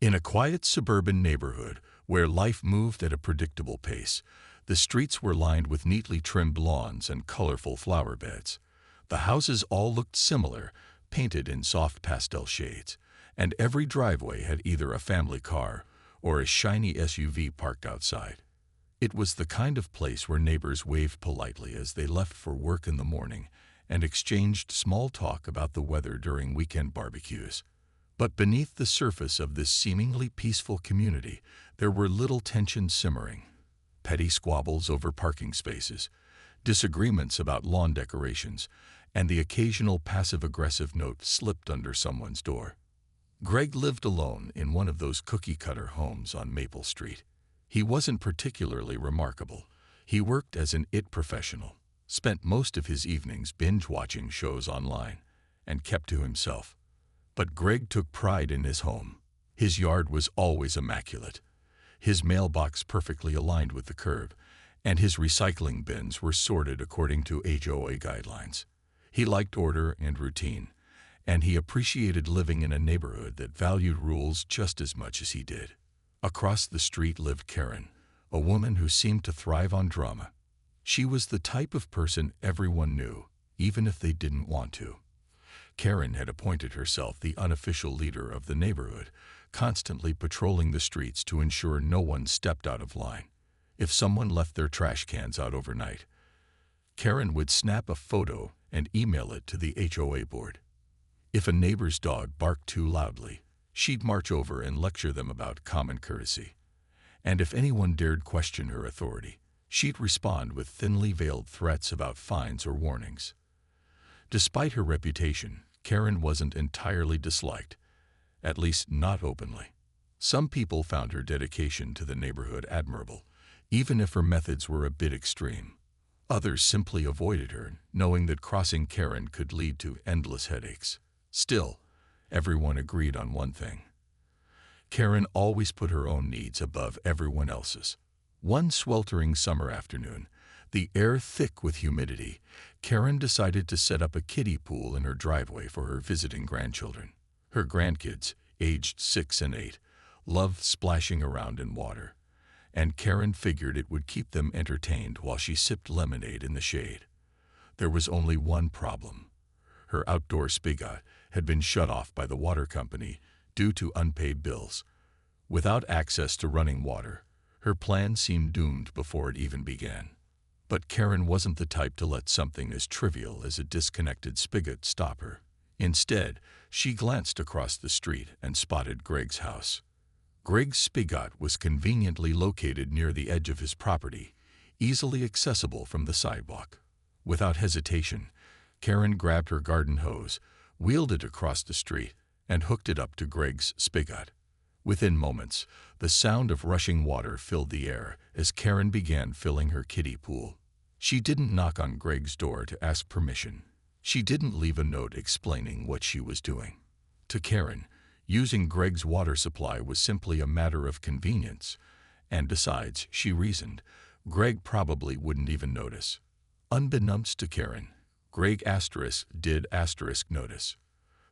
In a quiet suburban neighborhood where life moved at a predictable pace, the streets were lined with neatly trimmed lawns and colorful flower beds. The houses all looked similar, painted in soft pastel shades, and every driveway had either a family car or a shiny SUV parked outside. It was the kind of place where neighbors waved politely as they left for work in the morning and exchanged small talk about the weather during weekend barbecues. But beneath the surface of this seemingly peaceful community, there were little tensions simmering. Petty squabbles over parking spaces, disagreements about lawn decorations, and the occasional passive-aggressive note slipped under someone's door. Greg lived alone in one of those cookie-cutter homes on Maple Street. He wasn't particularly remarkable. He worked as an IT professional, spent most of his evenings binge-watching shows online, and kept to himself. But Greg took pride in his home. His yard was always immaculate, his mailbox perfectly aligned with the curb, and his recycling bins were sorted according to HOA guidelines. He liked order and routine, and he appreciated living in a neighborhood that valued rules just as much as he did. Across the street lived Karen, a woman who seemed to thrive on drama. She was the type of person everyone knew, even if they didn't want to. Karen had appointed herself the unofficial leader of the neighborhood, constantly patrolling the streets to ensure no one stepped out of line. If someone left their trash cans out overnight, Karen would snap a photo and email it to the HOA board. If a neighbor's dog barked too loudly, she'd march over and lecture them about common courtesy. And if anyone dared question her authority, she'd respond with thinly veiled threats about fines or warnings. Despite her reputation, Karen wasn't entirely disliked, at least not openly. Some people found her dedication to the neighborhood admirable, even if her methods were a bit extreme. Others simply avoided her, knowing that crossing Karen could lead to endless headaches. Still, everyone agreed on one thing. Karen always put her own needs above everyone else's. One sweltering summer afternoon, the air thick with humidity, Karen decided to set up a kiddie pool in her driveway for her visiting grandchildren. Her grandkids, aged 6 and 8, loved splashing around in water, and Karen figured it would keep them entertained while she sipped lemonade in the shade. There was only one problem. Her outdoor spigot had been shut off by the water company due to unpaid bills. Without access to running water, her plan seemed doomed before it even began. But Karen wasn't the type to let something as trivial as a disconnected spigot stop her. Instead, she glanced across the street and spotted Greg's house. Greg's spigot was conveniently located near the edge of his property, easily accessible from the sidewalk. Without hesitation, Karen grabbed her garden hose, wheeled it across the street, and hooked it up to Greg's spigot. Within moments, the sound of rushing water filled the air as Karen began filling her kiddie pool. She didn't knock on Greg's door to ask permission. She didn't leave a note explaining what she was doing. To Karen, using Greg's water supply was simply a matter of convenience, and besides, she reasoned, Greg probably wouldn't even notice. Unbeknownst to Karen, Greg did notice.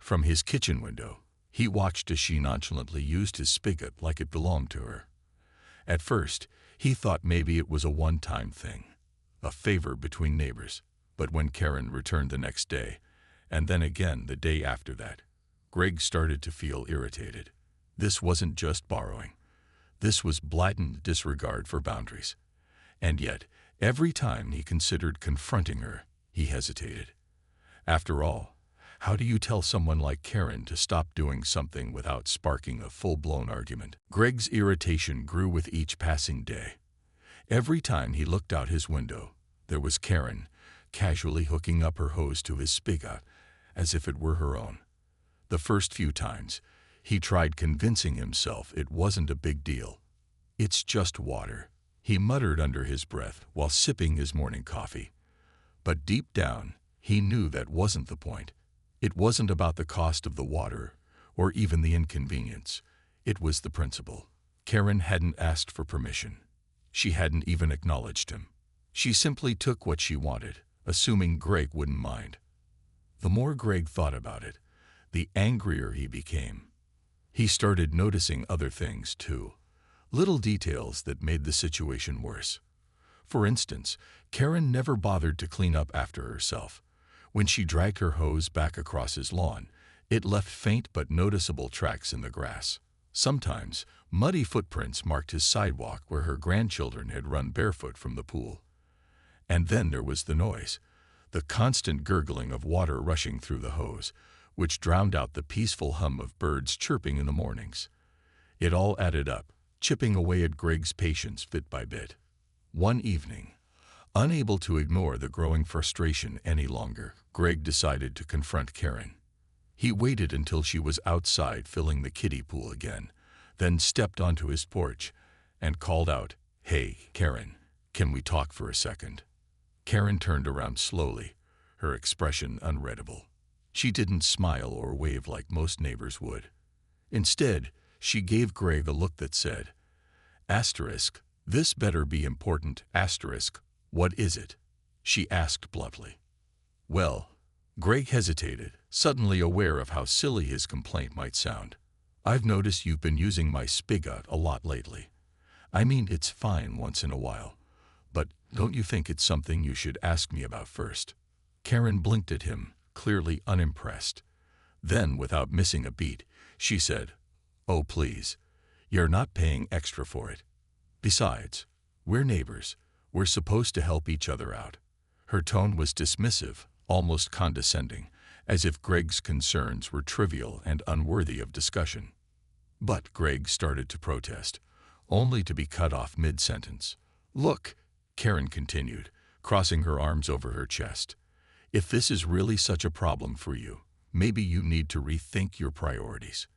From his kitchen window, he watched as she nonchalantly used his spigot like it belonged to her. At first, he thought maybe it was a one-time thing, a favor between neighbors. But when Karen returned the next day, and then again the day after that, Greg started to feel irritated. This wasn't just borrowing. This was blatant disregard for boundaries. And yet, every time he considered confronting her, he hesitated. After all, how do you tell someone like Karen to stop doing something without sparking a full-blown argument? Greg's irritation grew with each passing day. Every time he looked out his window, there was Karen, casually hooking up her hose to his spigot, as if it were her own. The first few times, he tried convincing himself it wasn't a big deal. "It's just water," he muttered under his breath while sipping his morning coffee. But deep down, he knew that wasn't the point. It wasn't about the cost of the water, or even the inconvenience. It was the principle. Karen hadn't asked for permission. She hadn't even acknowledged him. She simply took what she wanted, assuming Greg wouldn't mind. The more Greg thought about it, the angrier he became. He started noticing other things, too. Little details that made the situation worse. For instance, Karen never bothered to clean up after herself. When she dragged her hose back across his lawn, it left faint but noticeable tracks in the grass. Sometimes, muddy footprints marked his sidewalk where her grandchildren had run barefoot from the pool. And then there was the noise, the constant gurgling of water rushing through the hose, which drowned out the peaceful hum of birds chirping in the mornings. It all added up, chipping away at Greg's patience bit by bit. One evening, unable to ignore the growing frustration any longer, Greg decided to confront Karen. He waited until she was outside filling the kiddie pool again, then stepped onto his porch and called out, "Hey, Karen, can we talk for a second?" Karen turned around slowly, her expression unreadable. She didn't smile or wave like most neighbors would. Instead, she gave Greg a look that said, "Asterisk, this better be important, asterisk, what is it?" she asked bluntly. "Well," Greg hesitated, suddenly aware of how silly his complaint might sound. "I've noticed you've been using my Spigot a lot lately. I mean, it's fine once in a while, but don't you think it's something you should ask me about first?" Karen blinked at him, clearly unimpressed. Then, without missing a beat, she said, "Oh, please, you're not paying extra for it. Besides, we're neighbors. We're supposed to help each other out." Her tone was dismissive, almost condescending, as if Greg's concerns were trivial and unworthy of discussion. But Greg started to protest, only to be cut off mid-sentence. "Look," Karen continued, crossing her arms over her chest, "if this is really such a problem for you, maybe you need to rethink your priorities.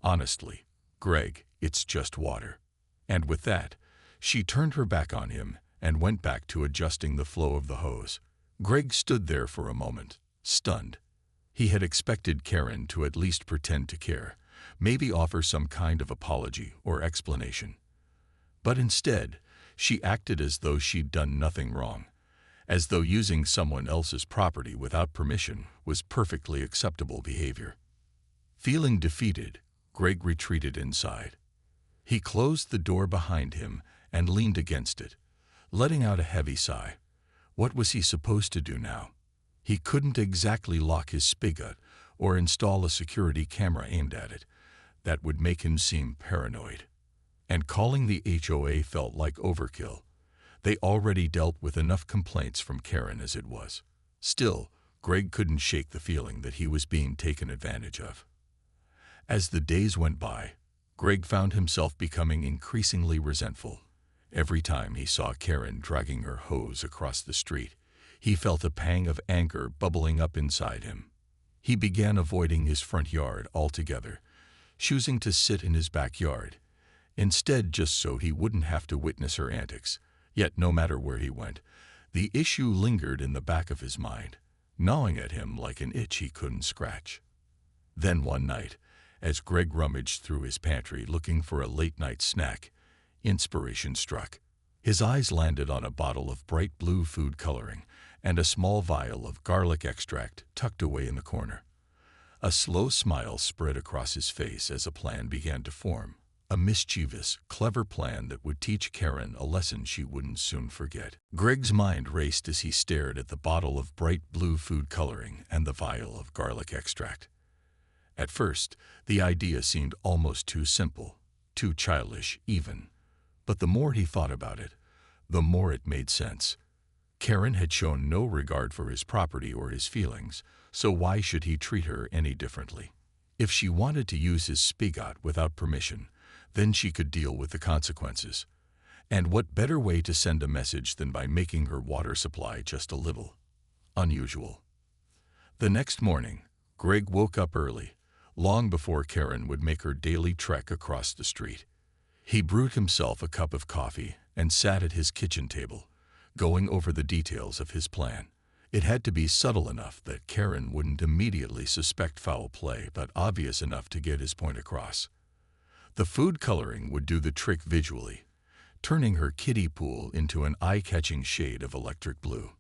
Honestly, Greg, it's just water." And with that, she turned her back on him and went back to adjusting the flow of the hose. Greg stood there for a moment, stunned. He had expected Karen to at least pretend to care, maybe offer some kind of apology or explanation. But instead, she acted as though she'd done nothing wrong, as though using someone else's property without permission was perfectly acceptable behavior. Feeling defeated, Greg retreated inside. He closed the door behind him and leaned against it, letting out a heavy sigh. What was he supposed to do now? He couldn't exactly lock his Spigot or install a security camera aimed at it. That would make him seem paranoid. And calling the HOA felt like overkill. They already dealt with enough complaints from Karen as it was. Still, Greg couldn't shake the feeling that he was being taken advantage of. As the days went by, Greg found himself becoming increasingly resentful. Every time he saw Karen dragging her hose across the street, he felt a pang of anger bubbling up inside him. He began avoiding his front yard altogether, choosing to sit in his backyard, instead just so he wouldn't have to witness her antics. Yet no matter where he went, the issue lingered in the back of his mind, gnawing at him like an itch he couldn't scratch. Then one night, as Greg rummaged through his pantry looking for a late-night snack, inspiration struck. His eyes landed on a bottle of bright blue food coloring and a small vial of garlic extract tucked away in the corner. A slow smile spread across his face as a plan began to form, a mischievous, clever plan that would teach Karen a lesson she wouldn't soon forget. Greg's mind raced as he stared at the bottle of bright blue food coloring and the vial of garlic extract. At first, the idea seemed almost too simple, too childish even. But the more he thought about it, the more it made sense. Karen had shown no regard for his property or his feelings, so why should he treat her any differently? If she wanted to use his Spigot without permission, then she could deal with the consequences. And what better way to send a message than by making her water supply just a little unusual? The next morning, Greg woke up early, long before Karen would make her daily trek across the street. He brewed himself a cup of coffee and sat at his kitchen table, going over the details of his plan. It had to be subtle enough that Karen wouldn't immediately suspect foul play, but obvious enough to get his point across. The food coloring would do the trick visually, turning her kiddie pool into an eye-catching shade of electric blue.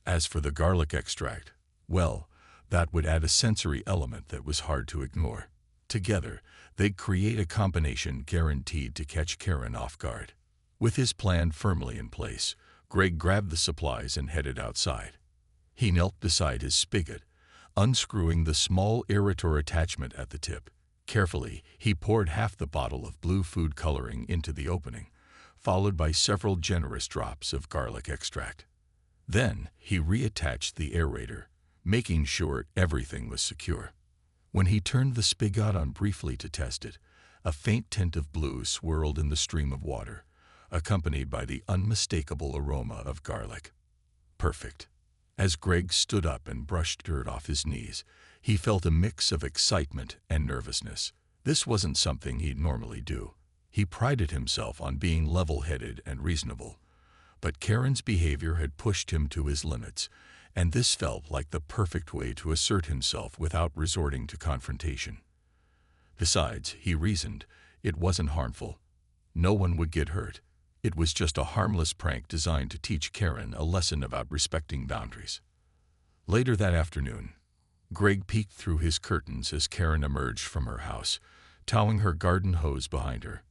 As for the garlic extract, well, that would add a sensory element that was hard to ignore. Together, they'd create a combination guaranteed to catch Karen off guard. With his plan firmly in place, Greg grabbed the supplies and headed outside. He knelt beside his spigot, unscrewing the small aerator attachment at the tip. Carefully, he poured half the bottle of blue food coloring into the opening, followed by several generous drops of garlic extract. Then, he reattached the aerator, making sure everything was secure. When he turned the spigot on briefly to test it, a faint tint of blue swirled in the stream of water, accompanied by the unmistakable aroma of garlic. Perfect. As Greg stood up and brushed dirt off his knees, he felt a mix of excitement and nervousness. This wasn't something he'd normally do. He prided himself on being level-headed and reasonable. But Karen's behavior had pushed him to his limits, and this felt like the perfect way to assert himself without resorting to confrontation. Besides, he reasoned, it wasn't harmful. No one would get hurt. It was just a harmless prank designed to teach Karen a lesson about respecting boundaries. Later that afternoon, Greg peeked through his curtains as Karen emerged from her house, towing her garden hose behind her.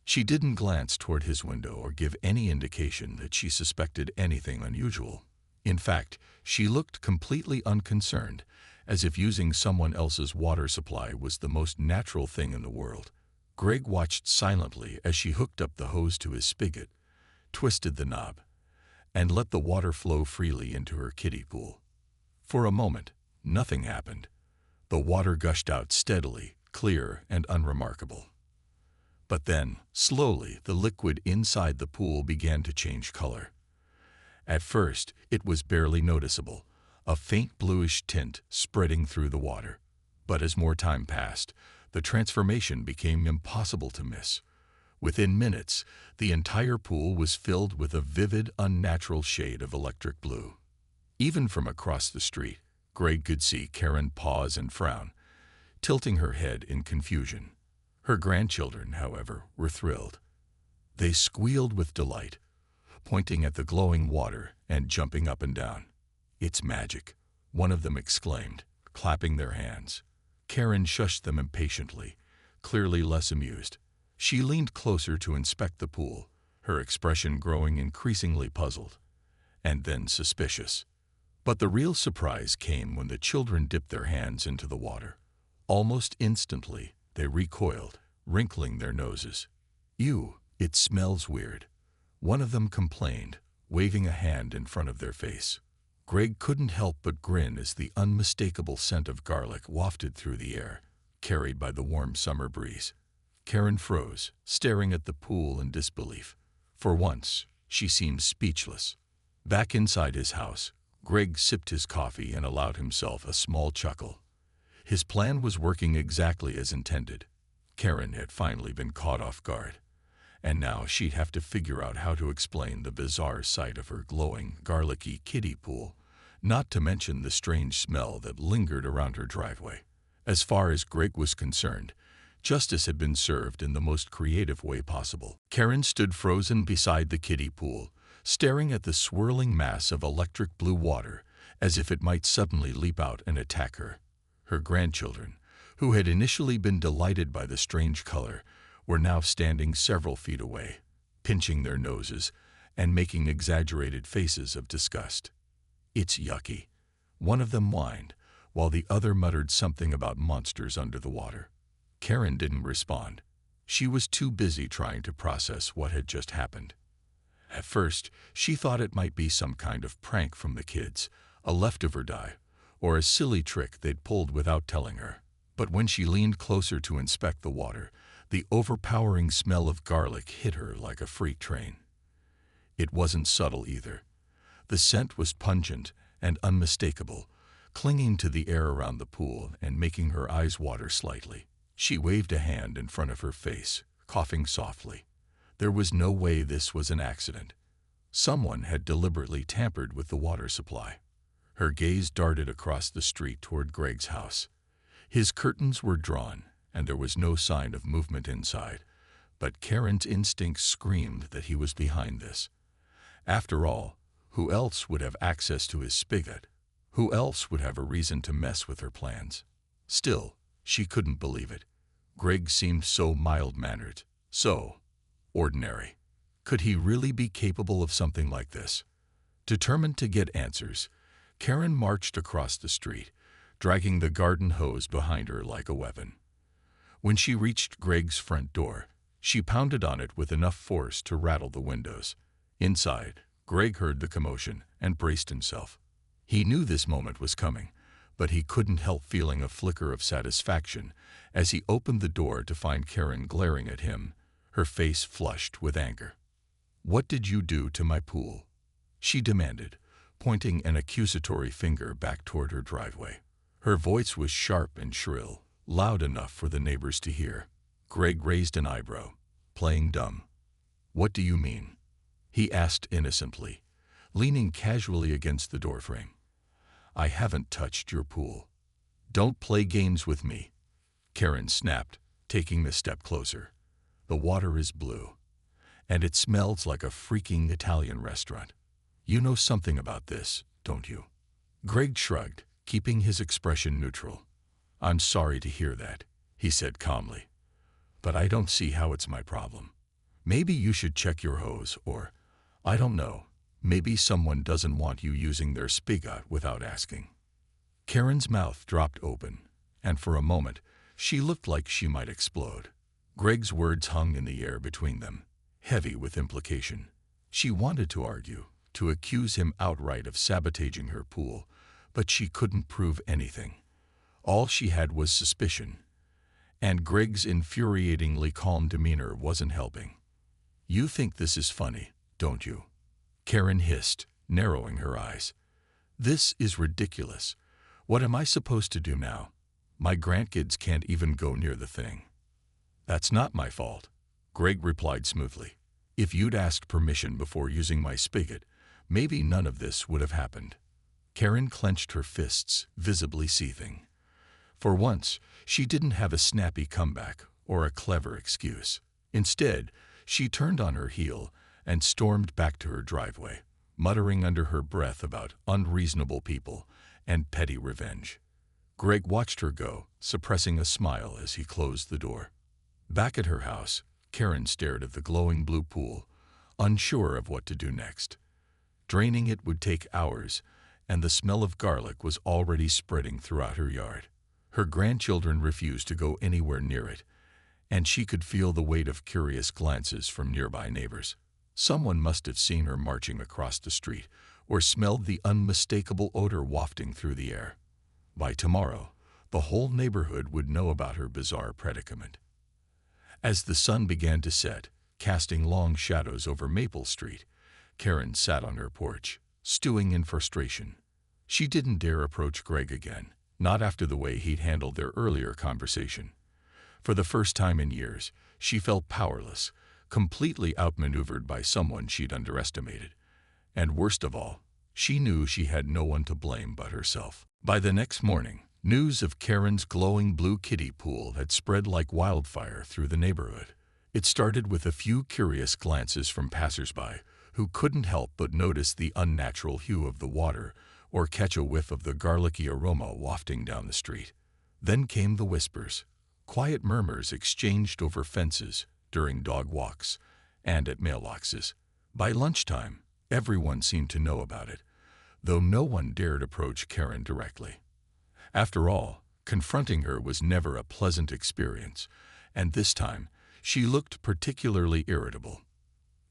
She didn't glance toward his window or give any indication that she suspected anything unusual. In fact, she looked completely unconcerned, as if using someone else's water supply was the most natural thing in the world. Greg watched silently as she hooked up the hose to his spigot, twisted the knob, and let the water flow freely into her kiddie pool. For a moment, nothing happened. The water gushed out steadily, clear and unremarkable. But then, slowly, the liquid inside the pool began to change color. At first, it was barely noticeable, a faint bluish tint spreading through the water. But as more time passed, the transformation became impossible to miss. Within minutes, the entire pool was filled with a vivid, unnatural shade of electric blue. Even from across the street, Greg could see Karen pause and frown, tilting her head in confusion. Her grandchildren, however, were thrilled. They squealed with delight, pointing at the glowing water and jumping up and down. "It's magic," one of them exclaimed, clapping their hands. Karen shushed them impatiently, clearly less amused. She leaned closer to inspect the pool, her expression growing increasingly puzzled, and then suspicious. But the real surprise came when the children dipped their hands into the water. Almost instantly, they recoiled, wrinkling their noses. "Ew, it smells weird," one of them complained, waving a hand in front of their face. Greg couldn't help but grin as the unmistakable scent of garlic wafted through the air, carried by the warm summer breeze. Karen froze, staring at the pool in disbelief. For once, she seemed speechless. Back inside his house, Greg sipped his coffee and allowed himself a small chuckle. His plan was working exactly as intended. Karen had finally been caught off guard, and now she'd have to figure out how to explain the bizarre sight of her glowing, garlicky kiddie pool, not to mention the strange smell that lingered around her driveway. As far as Greg was concerned, justice had been served in the most creative way possible. Karen stood frozen beside the kiddie pool, staring at the swirling mass of electric blue water as if it might suddenly leap out and attack her. Her grandchildren, who had initially been delighted by the strange color, were now standing several feet away, pinching their noses and making exaggerated faces of disgust. "It's yucky," one of them whined, while the other muttered something about monsters under the water. Karen didn't respond. She was too busy trying to process what had just happened. At first, she thought it might be some kind of prank from the kids, a leftover die, or a silly trick they'd pulled without telling her. But when she leaned closer to inspect the water, the overpowering smell of garlic hit her like a freight train. It wasn't subtle either. The scent was pungent and unmistakable, clinging to the air around the pool and making her eyes water slightly. She waved a hand in front of her face, coughing softly. There was no way this was an accident. Someone had deliberately tampered with the water supply. Her gaze darted across the street toward Greg's house. His curtains were drawn, and there was no sign of movement inside, but Karen's instincts screamed that he was behind this. After all, who else would have access to his spigot? Who else would have a reason to mess with her plans? Still, she couldn't believe it. Greg seemed so mild-mannered, so ordinary. Could he really be capable of something like this? Determined to get answers, Karen marched across the street, dragging the garden hose behind her like a weapon. When she reached Greg's front door, she pounded on it with enough force to rattle the windows. Inside, Greg heard the commotion and braced himself. He knew this moment was coming, but he couldn't help feeling a flicker of satisfaction as he opened the door to find Karen glaring at him, her face flushed with anger. "What did you do to my pool?" she demanded, pointing an accusatory finger back toward her driveway. Her voice was sharp and shrill, loud enough for the neighbors to hear. Greg raised an eyebrow, playing dumb. "What do you mean?" he asked innocently, leaning casually against the doorframe. "I haven't touched your pool." "Don't play games with me," Karen snapped, taking a step closer. "The water is blue, and it smells like a freaking Italian restaurant. You know something about this, don't you?" Greg shrugged, keeping his expression neutral. "I'm sorry to hear that," he said calmly, "but I don't see how it's my problem. Maybe you should check your hose, or, I don't know, maybe someone doesn't want you using their spigot without asking." Karen's mouth dropped open, and for a moment, she looked like she might explode. Greg's words hung in the air between them, heavy with implication. She wanted to argue, to accuse him outright of sabotaging her pool, but she couldn't prove anything. All she had was suspicion, and Greg's infuriatingly calm demeanor wasn't helping. "You think this is funny, don't you?" Karen hissed, narrowing her eyes. "This is ridiculous. What am I supposed to do now? My grandkids can't even go near the thing." "That's not my fault," Greg replied smoothly. "If you'd asked permission before using my spigot, maybe none of this would have happened." Karen clenched her fists, visibly seething. For once, she didn't have a snappy comeback or a clever excuse. Instead, she turned on her heel and stormed back to her driveway, muttering under her breath about unreasonable people and petty revenge. Greg watched her go, suppressing a smile as he closed the door. Back at her house, Karen stared at the glowing blue pool, unsure of what to do next. Draining it would take hours, and the smell of garlic was already spreading throughout her yard. Her grandchildren refused to go anywhere near it, and she could feel the weight of curious glances from nearby neighbors. Someone must have seen her marching across the street, or smelled the unmistakable odor wafting through the air. By tomorrow, the whole neighborhood would know about her bizarre predicament. As the sun began to set, casting long shadows over Maple Street, Karen sat on her porch, stewing in frustration. She didn't dare approach Greg again, not after the way he'd handled their earlier conversation. For the first time in years, she felt powerless, completely outmaneuvered by someone she'd underestimated. And worst of all, she knew she had no one to blame but herself. By the next morning, news of Karen's glowing blue kiddie pool had spread like wildfire through the neighborhood. It started with a few curious glances from passersby who couldn't help but notice the unnatural hue of the water or catch a whiff of the garlicky aroma wafting down the street. Then came the whispers, quiet murmurs exchanged over fences, during dog walks, and at mailboxes. By lunchtime, everyone seemed to know about it, though no one dared approach Karen directly. After all, confronting her was never a pleasant experience, and this time, she looked particularly irritable.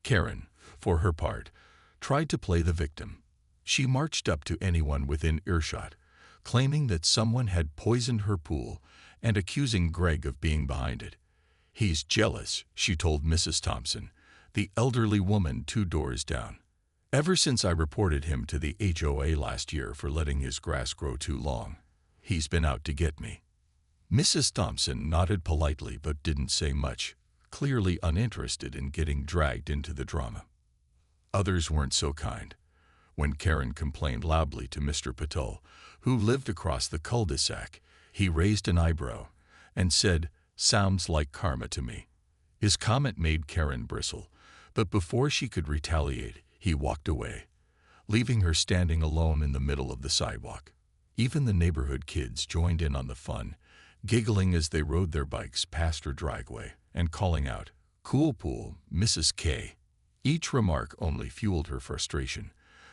Karen, for her part, tried to play the victim. She marched up to anyone within earshot, claiming that someone had poisoned her pool and accusing Greg of being behind it. "He's jealous," she told Mrs. Thompson, the elderly woman 2 doors down. "Ever since I reported him to the HOA last year for letting his grass grow too long, he's been out to get me." Mrs. Thompson nodded politely but didn't say much, clearly uninterested in getting dragged into the drama. Others weren't so kind. When Karen complained loudly to Mr. Patel, who lived across the cul-de-sac, he raised an eyebrow and said, "Sounds like karma to me." His comment made Karen bristle, but before she could retaliate, he walked away, leaving her standing alone in the middle of the sidewalk. Even the neighborhood kids joined in on the fun, giggling as they rode their bikes past her driveway and calling out, "Cool pool, Mrs. K." Each remark only fueled her frustration,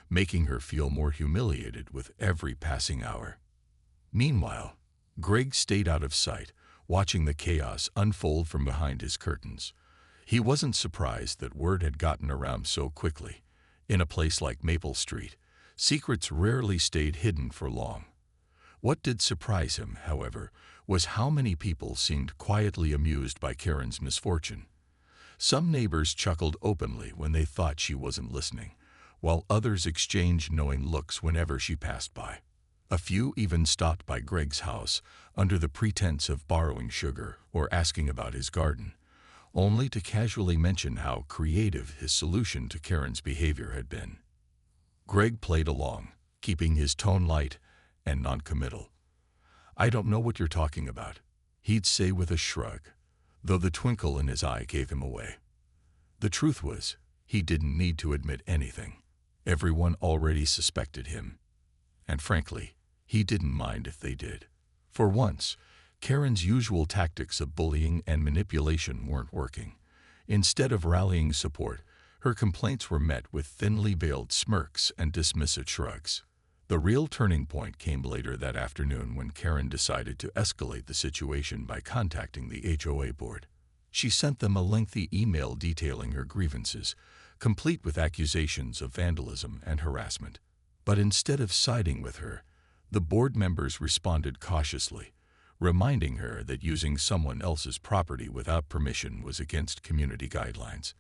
making her feel more humiliated with every passing hour. Meanwhile, Greg stayed out of sight, watching the chaos unfold from behind his curtains. He wasn't surprised that word had gotten around so quickly. In a place like Maple Street, secrets rarely stayed hidden for long. What did surprise him, however, was how many people seemed quietly amused by Karen's misfortune. Some neighbors chuckled openly when they thought she wasn't listening, while others exchanged knowing looks whenever she passed by. A few even stopped by Greg's house under the pretense of borrowing sugar or asking about his garden, only to casually mention how creative his solution to Karen's behavior had been. Greg played along, keeping his tone light and non-committal. "I don't know what you're talking about," he'd say with a shrug, though the twinkle in his eye gave him away. The truth was, he didn't need to admit anything. Everyone already suspected him. And frankly, he didn't mind if they did. For once, Karen's usual tactics of bullying and manipulation weren't working. Instead of rallying support, her complaints were met with thinly veiled smirks and dismissive shrugs. The real turning point came later that afternoon when Karen decided to escalate the situation by contacting the HOA board. She sent them a lengthy email detailing her grievances, complete with accusations of vandalism and harassment. But instead of siding with her, the board members responded cautiously, reminding her that using someone else's property without permission was against community guidelines.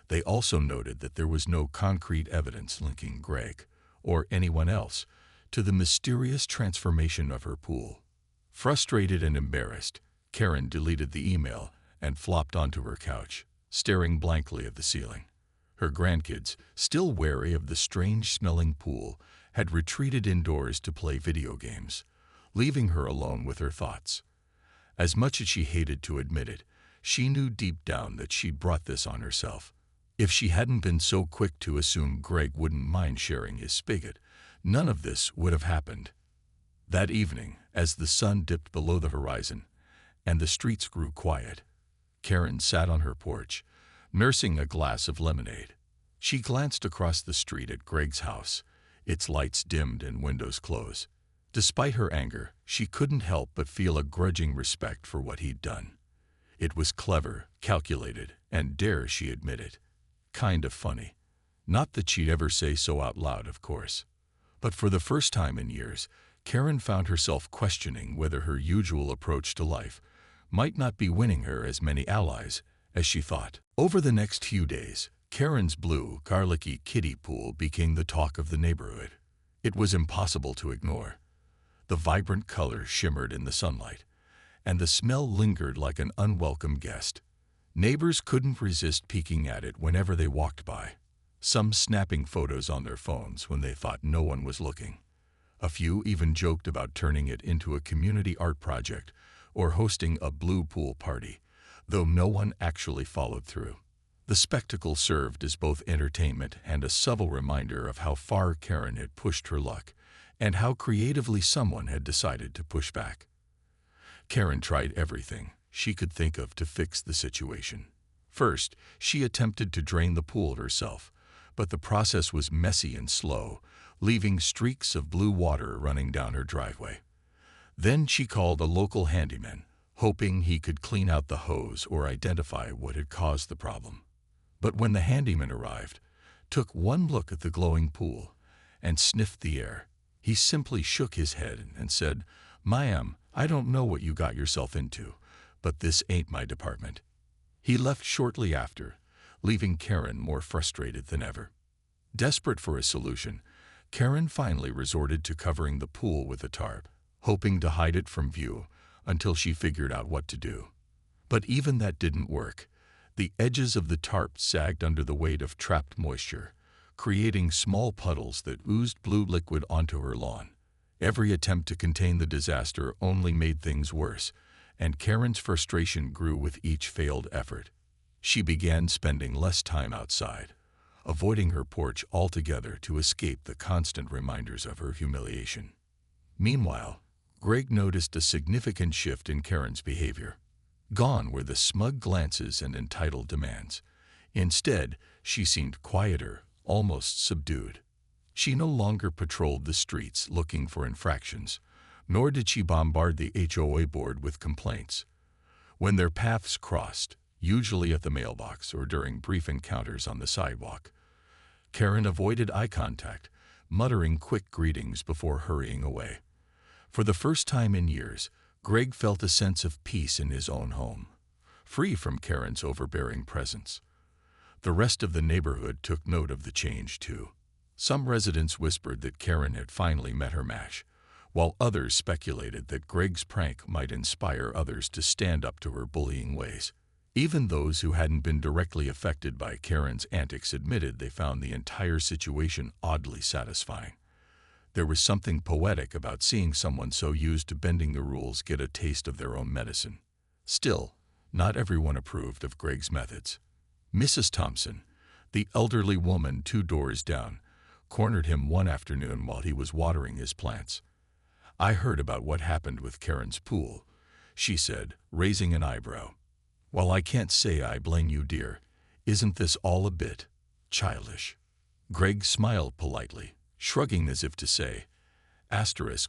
They also noted that there was no concrete evidence linking Greg, or anyone else, to the mysterious transformation of her pool. Frustrated and embarrassed, Karen deleted the email and flopped onto her couch, staring blankly at the ceiling. Her grandkids, still wary of the strange-smelling pool, had retreated indoors to play video games, leaving her alone with her thoughts. As much as she hated to admit it, she knew deep down that she'd brought this on herself. If she hadn't been so quick to assume Greg wouldn't mind sharing his spigot, none of this would have happened. That evening, as the sun dipped below the horizon and the streets grew quiet, Karen sat on her porch, nursing a glass of lemonade. She glanced across the street at Greg's house, its lights dimmed and windows closed. Despite her anger, she couldn't help but feel a grudging respect for what he'd done. It was clever, calculated, and, dare she admit it, kind of funny. Not that she'd ever say so out loud, of course. But for the first time in years, Karen found herself questioning whether her usual approach to life might not be winning her as many allies as she thought. Over the next few days, Karen's blue, garlicky kiddie pool became the talk of the neighborhood. It was impossible to ignore. The vibrant colors shimmered in the sunlight, and the smell lingered like an unwelcome guest. Neighbors couldn't resist peeking at it whenever they walked by, some snapping photos on their phones when they thought no one was looking. A few even joked about turning it into a community art project or hosting a blue pool party, though no one actually followed through. The spectacle served as both entertainment and a subtle reminder of how far Karen had pushed her luck and how creatively someone had decided to push back. Karen tried everything she could think of to fix the situation. First, she attempted to drain the pool herself, but the process was messy and slow, leaving streaks of blue water running down her driveway. Then she called a local handyman, hoping he could clean out the hose or identify what had caused the problem. But when the handyman arrived, took one look at the glowing pool, and sniffed the air, he simply shook his head and said, "Ma'am, I don't know what you got yourself into, but this ain't my department." He left shortly after, leaving Karen more frustrated than ever. Desperate for a solution, Karen finally resorted to covering the pool with a tarp, hoping to hide it from view until she figured out what to do. But even that didn't work. The edges of the tarp sagged under the weight of trapped moisture, creating small puddles that oozed blue liquid onto her lawn. Every attempt to contain the disaster only made things worse, and Karen's frustration grew with each failed effort. She began spending less time outside, avoiding her porch altogether to escape the constant reminders of her humiliation. Meanwhile, Greg noticed a significant shift in Karen's behavior. Gone were the smug glances and entitled demands. Instead, she seemed quieter, almost subdued. She no longer patrolled the streets looking for infractions, nor did she bombard the HOA board with complaints. When their paths crossed, usually at the mailbox or during brief encounters on the sidewalk, Karen avoided eye contact, muttering quick greetings before hurrying away. For the first time in years, Greg felt a sense of peace in his own home, free from Karen's overbearing presence. The rest of the neighborhood took note of the change, too. Some residents whispered that Karen had finally met her match, while others speculated that Greg's prank might inspire others to stand up to her bullying ways. Even those who hadn't been directly affected by Karen's antics admitted they found the entire situation oddly satisfying. There was something poetic about seeing someone so used to bending the rules get a taste of their own medicine. Still, not everyone approved of Greg's methods. Mrs. Thompson, the elderly woman 2 doors down, cornered him one afternoon while he was watering his plants. "I heard about what happened with Karen's pool," she said, raising an eyebrow. "While I can't say I blame you, dear, isn't this all a bit childish?" Greg smiled politely, shrugging as if to say,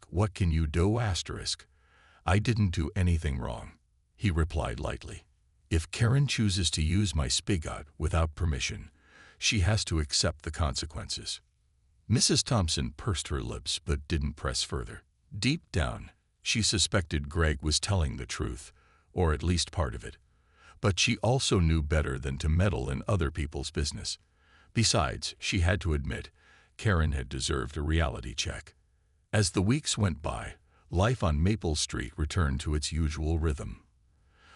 "What can you do, asterisk? I didn't do anything wrong," he replied lightly. "If Karen chooses to use my spigot without permission, she has to accept the consequences." Mrs. Thompson pursed her lips but didn't press further. Deep down, she suspected Greg was telling the truth, or at least part of it. But she also knew better than to meddle in other people's business. Besides, she had to admit, Karen had deserved a reality check. As the weeks went by, life on Maple Street returned to its usual rhythm.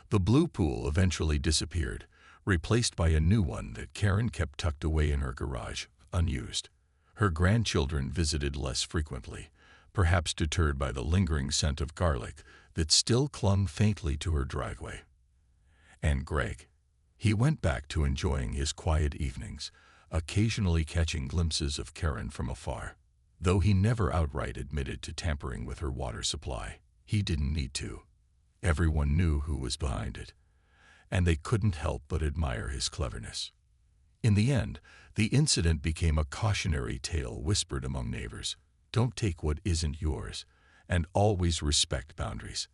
The blue pool eventually disappeared, replaced by a new one that Karen kept tucked away in her garage, unused. Her grandchildren visited less frequently, perhaps deterred by the lingering scent of garlic that still clung faintly to her driveway. And Greg, he went back to enjoying his quiet evenings, occasionally catching glimpses of Karen from afar. Though he never outright admitted to tampering with her water supply, he didn't need to. Everyone knew who was behind it, and they couldn't help but admire his cleverness. In the end, the incident became a cautionary tale whispered among neighbors. Don't take what isn't yours, and always respect boundaries.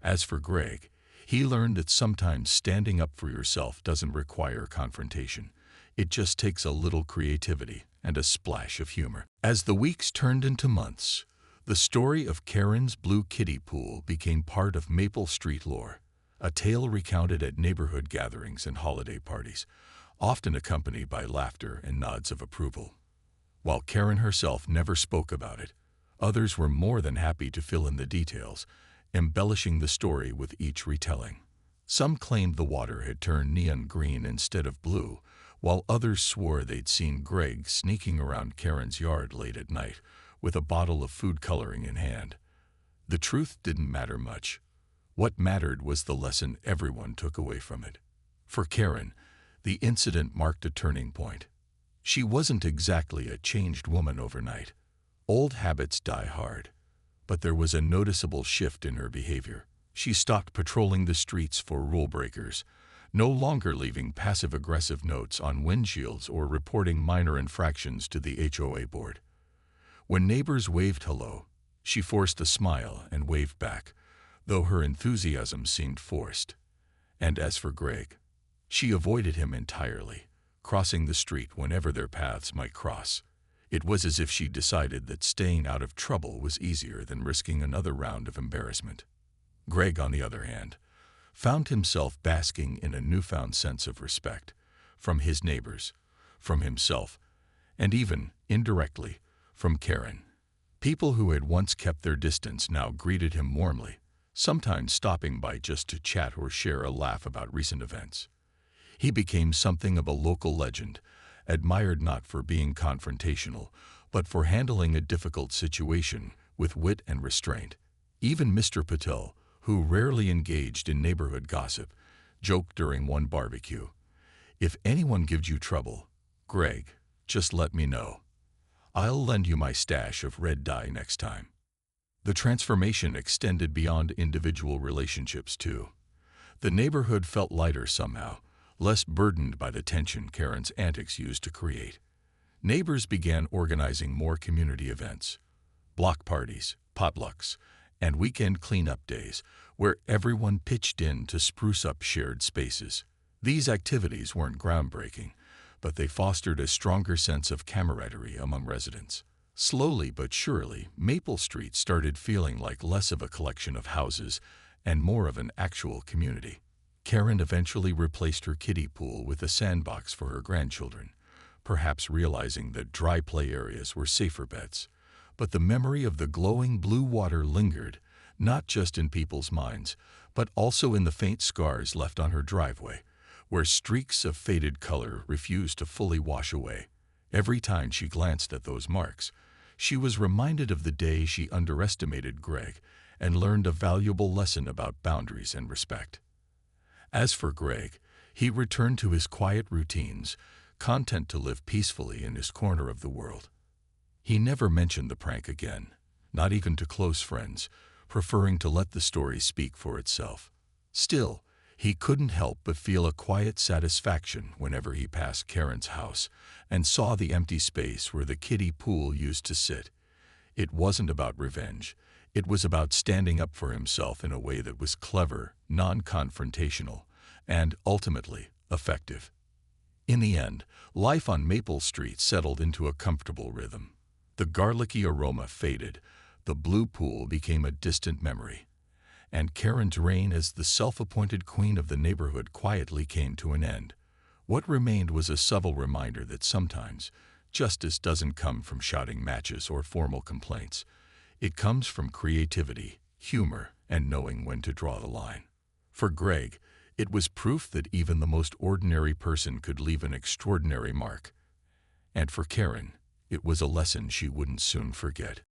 As for Greg, he learned that sometimes standing up for yourself doesn't require confrontation. It just takes a little creativity and a splash of humor. As the weeks turned into months, the story of Karen's blue kiddie pool became part of Maple Street lore, a tale recounted at neighborhood gatherings and holiday parties, often accompanied by laughter and nods of approval. While Karen herself never spoke about it, others were more than happy to fill in the details, embellishing the story with each retelling. Some claimed the water had turned neon green instead of blue, while others swore they'd seen Greg sneaking around Karen's yard late at night with a bottle of food coloring in hand. The truth didn't matter much. What mattered was the lesson everyone took away from it. For Karen, the incident marked a turning point. She wasn't exactly a changed woman overnight. Old habits die hard. But there was a noticeable shift in her behavior. She stopped patrolling the streets for rule breakers, no longer leaving passive-aggressive notes on windshields or reporting minor infractions to the HOA board. When neighbors waved hello, she forced a smile and waved back, though her enthusiasm seemed forced. And as for Greg, she avoided him entirely, crossing the street whenever their paths might cross. It was as if she decided that staying out of trouble was easier than risking another round of embarrassment. Greg, on the other hand, found himself basking in a newfound sense of respect from his neighbors, from himself, and even, indirectly, from Karen. People who had once kept their distance now greeted him warmly, sometimes stopping by just to chat or share a laugh about recent events. He became something of a local legend, admired not for being confrontational, but for handling a difficult situation with wit and restraint. Even Mr. Patel, who rarely engaged in neighborhood gossip, joked during one barbecue, "If anyone gives you trouble, Greg, just let me know. I'll lend you my stash of red dye next time." The transformation extended beyond individual relationships, too. The neighborhood felt lighter somehow, less burdened by the tension Karen's antics used to create. Neighbors began organizing more community events, block parties, potlucks, and weekend cleanup days, where everyone pitched in to spruce up shared spaces. These activities weren't groundbreaking, but they fostered a stronger sense of camaraderie among residents. Slowly but surely, Maple Street started feeling like less of a collection of houses and more of an actual community. Karen eventually replaced her kiddie pool with a sandbox for her grandchildren, perhaps realizing that dry play areas were safer bets. But the memory of the glowing blue water lingered, not just in people's minds, but also in the faint scars left on her driveway, where streaks of faded color refused to fully wash away. Every time she glanced at those marks, she was reminded of the day she underestimated Greg and learned a valuable lesson about boundaries and respect. As for Greg, he returned to his quiet routines, content to live peacefully in his corner of the world. He never mentioned the prank again, not even to close friends, preferring to let the story speak for itself. Still, he couldn't help but feel a quiet satisfaction whenever he passed Karen's house and saw the empty space where the kiddie pool used to sit. It wasn't about revenge. It was about standing up for himself in a way that was clever, non-confrontational, and, ultimately, effective. In the end, life on Maple Street settled into a comfortable rhythm. The garlicky aroma faded, the blue pool became a distant memory, and Karen's reign as the self-appointed queen of the neighborhood quietly came to an end. What remained was a subtle reminder that sometimes justice doesn't come from shouting matches or formal complaints. It comes from creativity, humor, and knowing when to draw the line. For Greg, it was proof that even the most ordinary person could leave an extraordinary mark. And for Karen, it was a lesson she wouldn't soon forget.